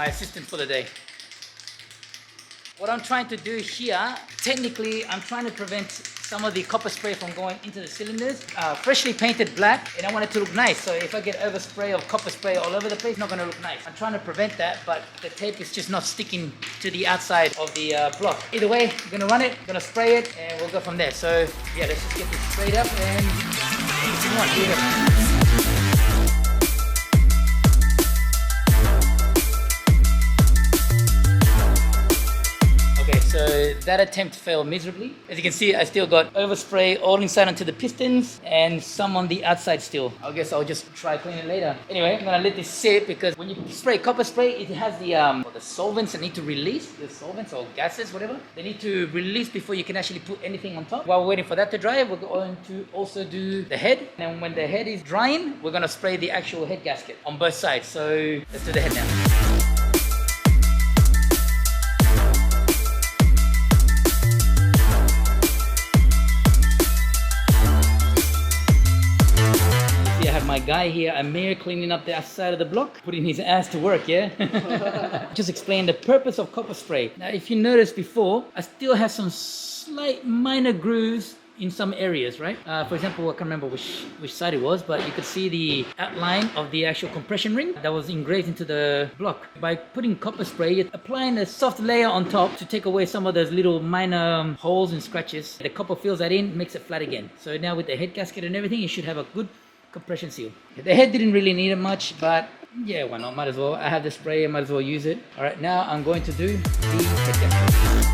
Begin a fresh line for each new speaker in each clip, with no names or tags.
my assistant for the day. What I'm trying to do here, technically, I'm trying to prevent some of the copper spray from going into the cylinders. Freshly painted black, and I want it to look nice. So if I get overspray of copper spray all over the place, it's not gonna look nice. I'm trying to prevent that, but the tape is just not sticking to the outside of the block. Either way, I'm gonna run it, gonna spray it, and we'll go from there. So yeah, let's just get this sprayed up and come on, here we go. So that attempt failed miserably. As you can see, I still got overspray all inside onto the pistons and some on the outside still. I guess I'll just try cleaning it later. Anyway, I'm gonna let this sit because when you spray copper spray, it has the solvents that need to release, the solvents or gases, whatever. They need to release before you can actually put anything on top. While we're waiting for that to dry, we're going to also do the head. And when the head is drying, we're gonna spray the actual head gasket on both sides. So let's do the head now. My guy here, Amir, cleaning up the outside of the block, putting his ass to work, yeah? Just explain the purpose of copper spray. Now, if you noticed before, I still have some slight minor grooves in some areas, right? For example, I can't remember which side it was, but you could see the outline of the actual compression ring that was engraved into the block. By putting copper spray, you're applying a soft layer on top to take away some of those little minor holes and scratches. The copper fills that in, makes it flat again. So now with the head gasket and everything, you should have a good compression seal. The head didn't really need it much, but yeah, why not? Might as well. I have the spray, I might as well use it. All right, now I'm going to do the head gasket.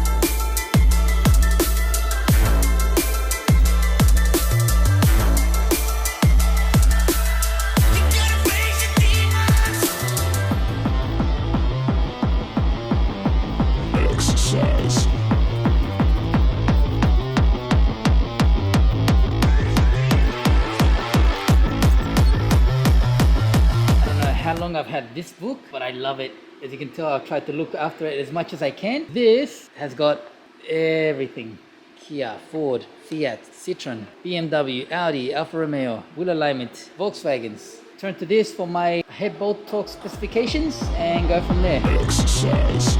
I've had this book, but I love it. As you can tell, I've tried to look after it as much as I can. This has got everything. Kia, Ford, Fiat, Citroen, BMW, Audi, Alfa Romeo, wheel alignment, Volkswagens. Turn to this for my head bolt torque specifications and go from there. Exercise.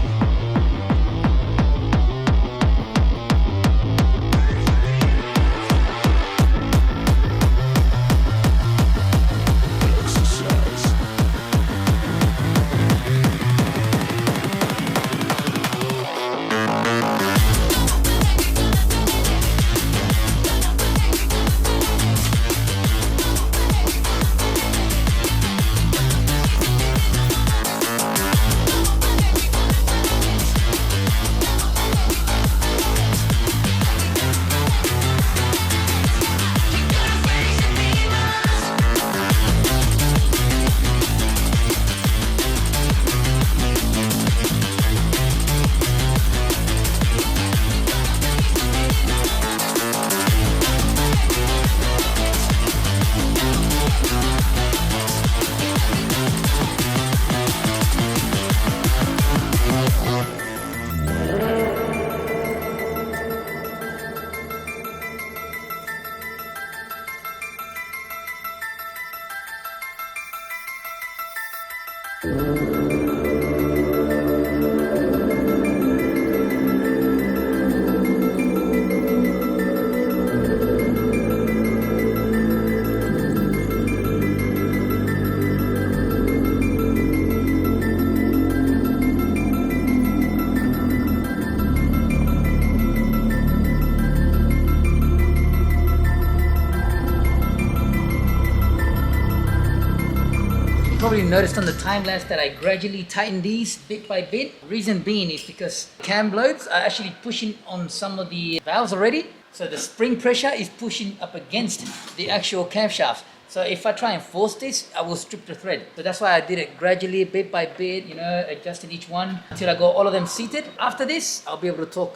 Probably noticed on the time lapse that I gradually tighten these bit by bit. Reason being is because cam blades are actually pushing on some of the valves already. So the spring pressure is pushing up against the actual camshaft. So if I try and force this, I will strip the thread. So that's why I did it gradually, bit by bit, you know, adjusting each one until I got all of them seated. After this, I'll be able to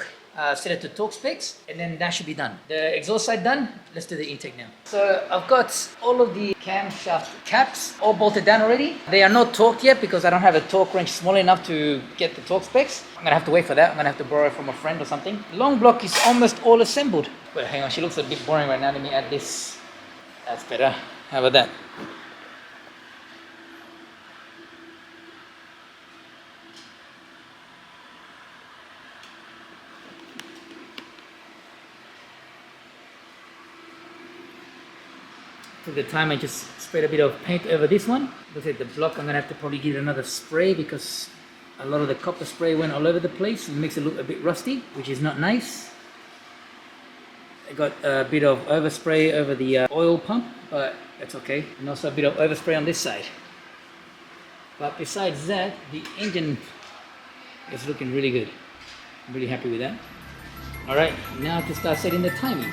set it to torque specs, and then that should be done. The exhaust side done, let's do the intake now. So I've got all of the camshaft caps all bolted down already. They are not torqued yet because I don't have a torque wrench small enough to get the torque specs. I'm gonna have to wait for that. I'm gonna have to borrow it from a friend or something. Long block is almost all assembled. Wait, hang on, she looks a bit boring right now. Let me add this. That's better. How about that? Took the time and just sprayed a bit of paint over this one. Looks like the block, I'm gonna have to probably give it another spray because a lot of the copper spray went all over the place and makes it look a bit rusty, which is not nice. I got a bit of overspray over the oil pump, but that's okay. And also a bit of overspray on this side. But besides that, the engine is looking really good. I'm really happy with that. Alright, now to start setting the timing.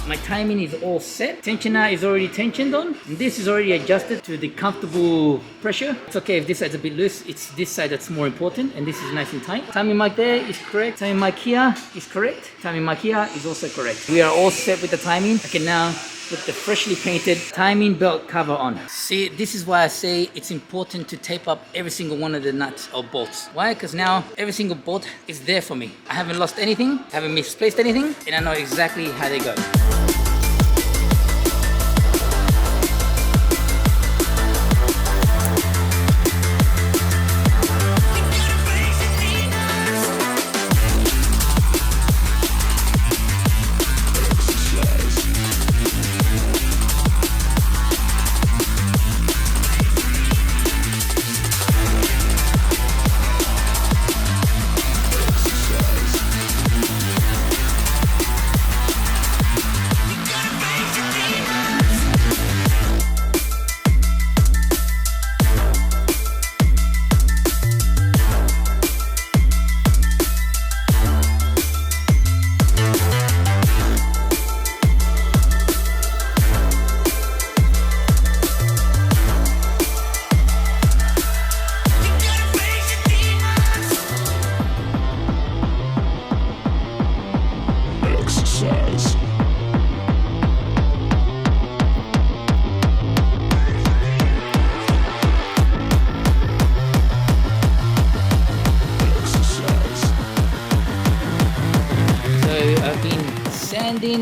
My timing is all set. Tensioner is already tensioned on. And this is already adjusted to the comfortable pressure. It's okay if this side's a bit loose. It's this side that's more important, and this is nice and tight. Timing mic there is correct. Timing mic here is correct. Timing mic here is also correct. We are all set with the timing. I can now put the freshly painted timing belt cover on. See, this is why I say it's important to tape up every single one of the nuts or bolts. Why? Because now every single bolt is there for me. I haven't lost anything, I haven't misplaced anything, and I know exactly how they go.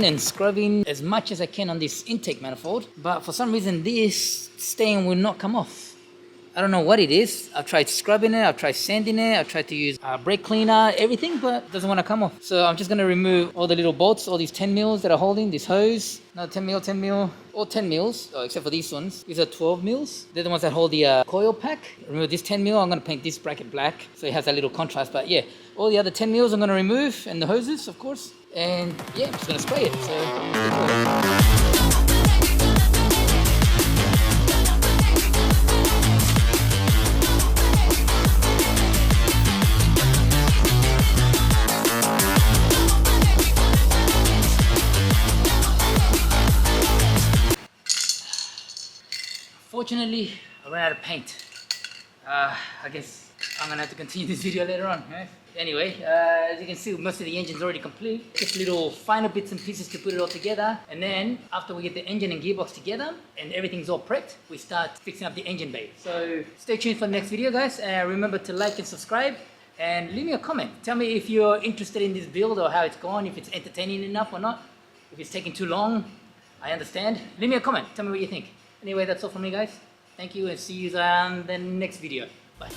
And scrubbing as much as I can on this intake manifold, but for some reason this stain will not come off. I don't know what it is. I've tried scrubbing it, I've tried sanding it, I've tried to use brake cleaner, everything, but it doesn't want to come off. So I'm just going to remove all the little bolts, all these 10 mils that are holding this hose. Another 10 mil, all 10 mils, except for these ones. These are 12 mils. They're the ones that hold the coil pack. Remove this 10 mil, I'm going to paint this bracket black so it has a little contrast, but yeah, all the other 10 mils I'm going to remove, and the hoses, of course. And yeah, I'm just going to spray it. So fortunately, I ran out of paint. I guess I'm gonna have to continue this video later on. Right? Anyway, as you can see, most of the engine's already complete. Just little final bits and pieces to put it all together. And then after we get the engine and gearbox together and everything's all prepped, we start fixing up the engine bay. So stay tuned for the next video, guys. Remember to like and subscribe and leave me a comment. Tell me if you're interested in this build or how it's gone, if it's entertaining enough or not. If it's taking too long, I understand. Leave me a comment. Tell me what you think. Anyway, that's all from me, guys. Thank you, and see you on the next video. Bye.